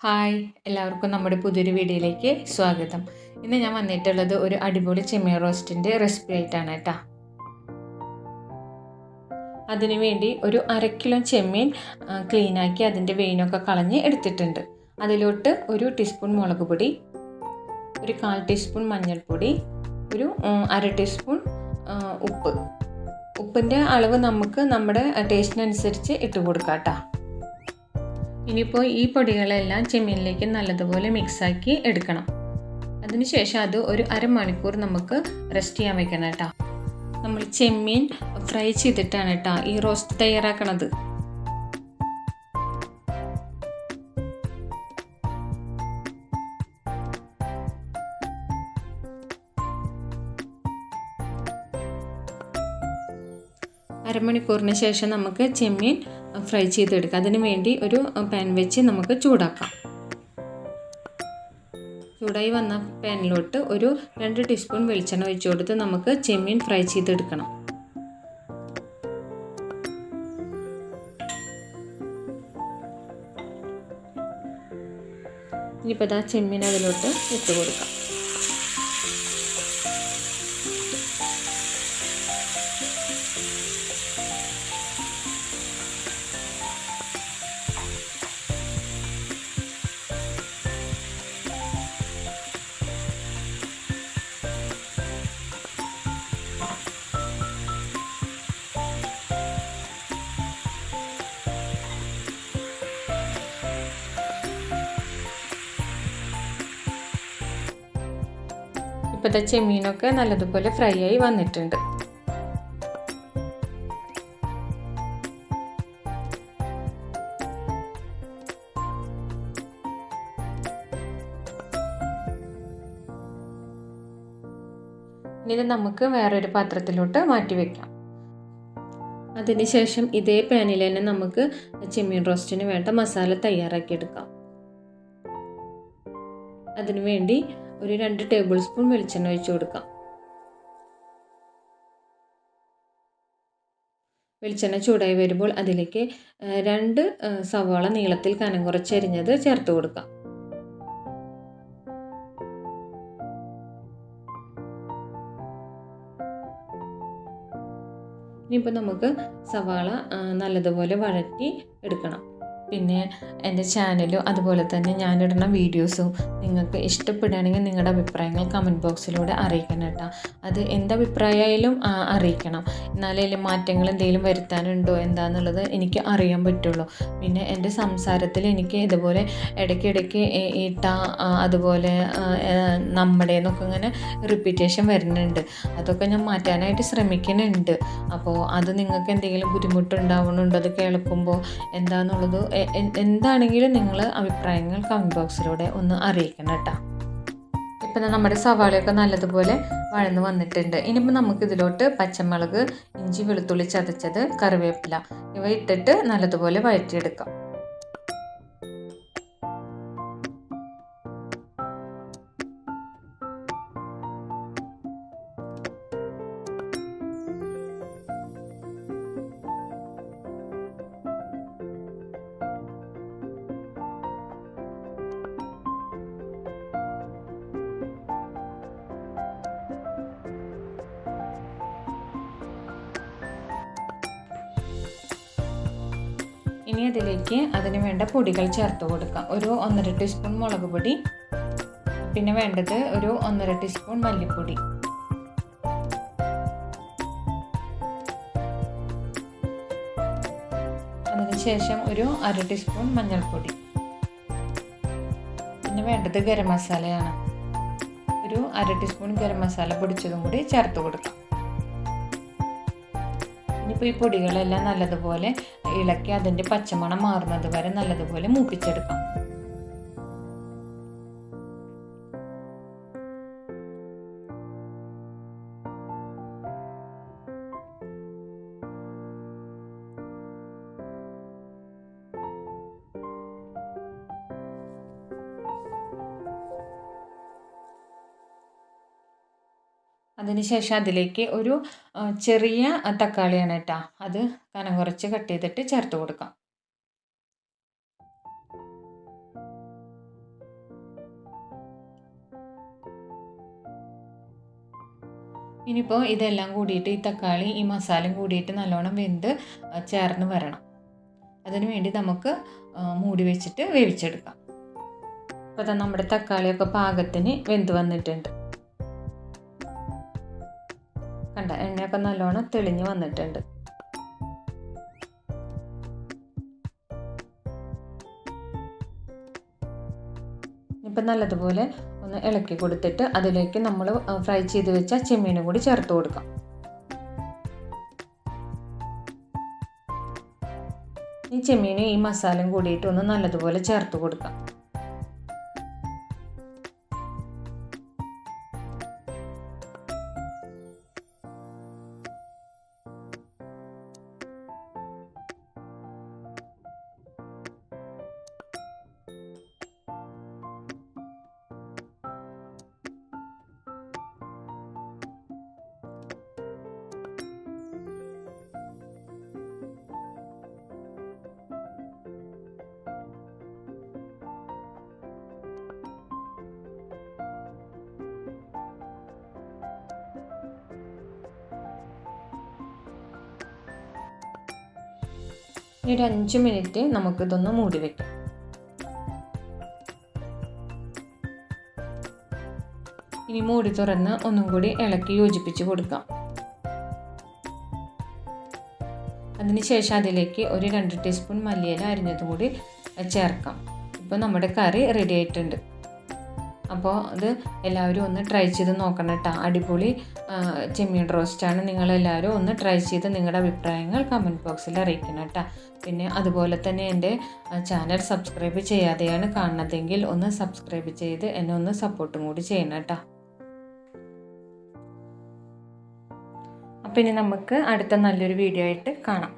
Hi, എല്ലാവർക്കും നമ്മുടെ പുതിയൊരു വീഡിയോയിലേക്ക് സ്വാഗതം. ഇന്ന് ഞാൻ വന്നിട്ടുള്ളത് ഒരു അടിപൊളി ചെമ്മീൻ റോസ്റ്റിൻ്റെ റെസിപ്പി ആയിട്ടാണ് കേട്ടോ. അതിനുവേണ്ടി ഒരു 1/2 കിലോ ചെമ്മീൻ ക്ലീനാക്കി അതിൻ്റെ വെയിനൊക്കെ കളഞ്ഞ് എടുത്തിട്ടുണ്ട്. അതിലോട്ട് 1 ടീസ്പൂൺ മുളക് പൊടി, ഒരു 1/4 ടീസ്പൂൺ മഞ്ഞൾപ്പൊടി, ഒരു 1/2 ടീസ്പൂൺ ഉപ്പ്. ഉപ്പിൻ്റെ അളവ് നമുക്ക് നമ്മുടെ ടേസ്റ്റിനനുസരിച്ച് ഇട്ട് കൊടുക്കാം കേട്ടോ. ഇനിയിപ്പോൾ ഈ പൊടികളെല്ലാം ചെമ്മീനിലേക്ക് നല്ലതുപോലെ മിക്സാക്കി എടുക്കണം. അതിനുശേഷം അത് ഒരു അരമണിക്കൂർ നമുക്ക് റെസ്റ്റ് ചെയ്യാൻ വെക്കണം കേട്ടോ. നമ്മൾ ചെമ്മീൻ ഫ്രൈ ചെയ്തിട്ടാണ് കേട്ടോ ഈ റോസ്റ്റ് തയ്യാറാക്കണത്. അരമണിക്കൂറിന് ശേഷം നമുക്ക് ചെമ്മീൻ ഫ്രൈ ചെയ്തെടുക്കാം. അതിന് വേണ്ടി ഒരു പാൻ വെച്ച് നമുക്ക് ചൂടാക്കാം. ചൂടായി വന്ന പാനിലോട്ട് ഒരു 2 ടീസ്പൂൺ വെളിച്ചെണ്ണ ഒഴിച്ചു കൊടുത്ത് നമുക്ക് ചെമ്മീൻ ഫ്രൈ ചെയ്തെടുക്കണം. ഇനിയിപ്പോൾ ചെമ്മീൻ അതിലോട്ട് ഇട്ട് കൊടുക്കാം. ഇപ്പോഴത്തെ ചെമ്മീനൊക്കെ നല്ലതുപോലെ ഫ്രൈ ആയി വന്നിട്ടുണ്ട്. ഇനി നമുക്ക് വേറൊരു പാത്രത്തിലോട്ട് മാറ്റി വയ്ക്കാം. അതിനുശേഷം ഇതേ പാനിൽ തന്നെ നമുക്ക് ചെമ്മീൻ റോസ്റ്റിന് വേണ്ട മസാല തയ്യാറാക്കിയെടുക്കാം. അതിനുവേണ്ടി ഒരു 2 ടേബിൾ സ്പൂൺ വെളിച്ചെണ്ണ ഒഴിച്ചു കൊടുക്കാം. വെളിച്ചെണ്ണ ചൂടായി വരുമ്പോൾ അതിലേക്ക് 2 സവാള നീളത്തിൽ കനം കുറച്ചരിഞ്ഞത് ചേർത്ത് കൊടുക്കാം. ഇനിയിപ്പോൾ നമുക്ക് സവാള നല്ലതുപോലെ വഴറ്റി എടുക്കണം. പിന്നെ എൻ്റെ ചാനലും അതുപോലെ തന്നെ ഞാനിടുന്ന വീഡിയോസും നിങ്ങൾക്ക് ഇഷ്ടപ്പെടുകയാണെങ്കിൽ നിങ്ങളുടെ അഭിപ്രായങ്ങൾ കമൻറ്റ് ബോക്സിലൂടെ അറിയിക്കണം കേട്ടോ. അത് എന്തഭിപ്രായമായാലും അറിയിക്കണം. എന്നാലേ മാറ്റങ്ങൾ എന്തെങ്കിലും വരുത്താനുണ്ടോ എന്താണെന്നുള്ളത് എനിക്ക് അറിയാൻ പറ്റുള്ളൂ. പിന്നെ എൻ്റെ സംസാരത്തിൽ എനിക്ക് ഇതുപോലെ ഇടയ്ക്കിടയ്ക്ക് അതുപോലെ നമ്മുടെ എന്നൊക്കെ ഇങ്ങനെ റിപ്പീറ്റേഷൻ വരുന്നുണ്ട്. അതൊക്കെ ഞാൻ മാറ്റാനായിട്ട് ശ്രമിക്കുന്നുണ്ട്. അപ്പോൾ അത് നിങ്ങൾക്ക് എന്തെങ്കിലും ബുദ്ധിമുട്ടുണ്ടാവുന്നുണ്ടോ അത് കേൾക്കുമ്പോൾ എന്താണെന്നുള്ളത് എന്താണെങ്കിലും നിങ്ങൾ അഭിപ്രായങ്ങൾ കമൻറ്റ് ബോക്സിലൂടെ ഒന്ന് അറിയിക്കണം കേട്ടോ. ഇപ്പം നമ്മുടെ സവാളയൊക്കെ നല്ലതുപോലെ വഴന്ന് വന്നിട്ടുണ്ട്. ഇനിയിപ്പോൾ നമുക്കിതിലോട്ട് പച്ചമുളക്, ഇഞ്ചി, വെളുത്തുള്ളി ചതച്ചത്, കറിവേപ്പില ഇവ ഇട്ടിട്ട് നല്ലതുപോലെ വഴറ്റിയെടുക്കാം. ഇനി അതിലേക്ക് അതിന് വേണ്ട പൊടികൾ ചേർത്ത് കൊടുക്കാം. ഒരു 1.5 ടീസ്പൂൺ മുളക് പൊടി, പിന്നെ വേണ്ടത് ഒരു 1.5 ടീസ്പൂൺ മല്ലിപ്പൊടി, അതിനുശേഷം ഒരു 1/2 ടീസ്പൂൺ മഞ്ഞൾപ്പൊടി, പിന്നെ വേണ്ടത് ഗരം മസാലയാണ്. ഒരു 1/2 ടീസ്പൂൺ ഗരം മസാല പൊടിച്ചതും കൂടി ചേർത്ത് കൊടുക്കാം. ഇനിയിപ്പോൾ ഈ പൊടികളെല്ലാം നല്ലതുപോലെ ഇളക്കി അതിൻ്റെ പച്ചമണം മാറുന്നത് വരെ നല്ലതുപോലെ മൂപ്പിച്ചെടുക്കാം. അതിനുശേഷം അതിലേക്ക് ഒരു ചെറിയ തക്കാളിയാണ് കേട്ടോ, അത് കനം കുറച്ച് കട്ട് ചെയ്തിട്ട് ചേർത്ത് കൊടുക്കാം. ഇനിയിപ്പോൾ ഇതെല്ലാം കൂടിയിട്ട് ഈ തക്കാളി ഈ മസാലയും കൂടിയിട്ട് നല്ലോണം വെന്ത് ചേർന്ന് വരണം. അതിനു വേണ്ടി നമുക്ക് മൂടി വെച്ചിട്ട് വേവിച്ചെടുക്കാം. അപ്പോൾ തന്നെ നമ്മുടെ തക്കാളിയൊക്കെ പാകത്തിന് വെന്ത് വന്നിട്ടുണ്ട്. കണ്ട, എണ്ണയൊക്കെ നല്ലോണം തെളിഞ്ഞ് വന്നിട്ടുണ്ട്. ഇപ്പം നല്ലതുപോലെ ഒന്ന് ഇളക്കി കൊടുത്തിട്ട് അതിലേക്ക് നമ്മൾ ഫ്രൈ ചെയ്ത് വെച്ച ചെമ്മീനും കൂടി ചേർത്ത് കൊടുക്കാം. ഈ ചെമ്മീനും ഈ മസാലയും കൂടിയിട്ട് ഒന്ന് നല്ലതുപോലെ ചേർത്ത് കൊടുക്കാം. ഇനി ഒരു 5 മിനിറ്റ് നമുക്കിതൊന്ന് മൂടി വയ്ക്കാം. ഇനി മൂടി തുറന്ന് ഒന്നും കൂടി ഇളക്കി യോജിപ്പിച്ച് കൊടുക്കാം. അതിനുശേഷം അതിലേക്ക് ഒരു 2 ടീസ്പൂൺ മല്ലിയില അരിഞ്ഞതും കൂടി ചേർക്കാം. ഇപ്പോൾ നമ്മുടെ കറി റെഡി ആയിട്ടുണ്ട്. അപ്പോൾ അത് എല്ലാവരും ഒന്ന് ട്രൈ ചെയ്ത് നോക്കണം കേട്ടോ. അടിപൊളി ചെമ്മീൻ റോസ്റ്റാണ്. നിങ്ങളെല്ലാവരും ഒന്ന് ട്രൈ ചെയ്ത് നിങ്ങളുടെ അഭിപ്രായങ്ങൾ കമൻറ്റ് ബോക്സിൽ അറിയിക്കണം കേട്ടോ. പിന്നെ അതുപോലെ തന്നെ എൻ്റെ ചാനൽ സബ്സ്ക്രൈബ് ചെയ്യാതെയാണ് കാണുന്നതെങ്കിൽ ഒന്ന് സബ്സ്ക്രൈബ് ചെയ്ത് എന്നെ ഒന്ന് സപ്പോർട്ടും കൂടി ചെയ്യണം കേട്ടോ. അപ്പോൾ ഇനി നമുക്ക് അടുത്ത നല്ലൊരു വീഡിയോ ആയിട്ട് കാണാം.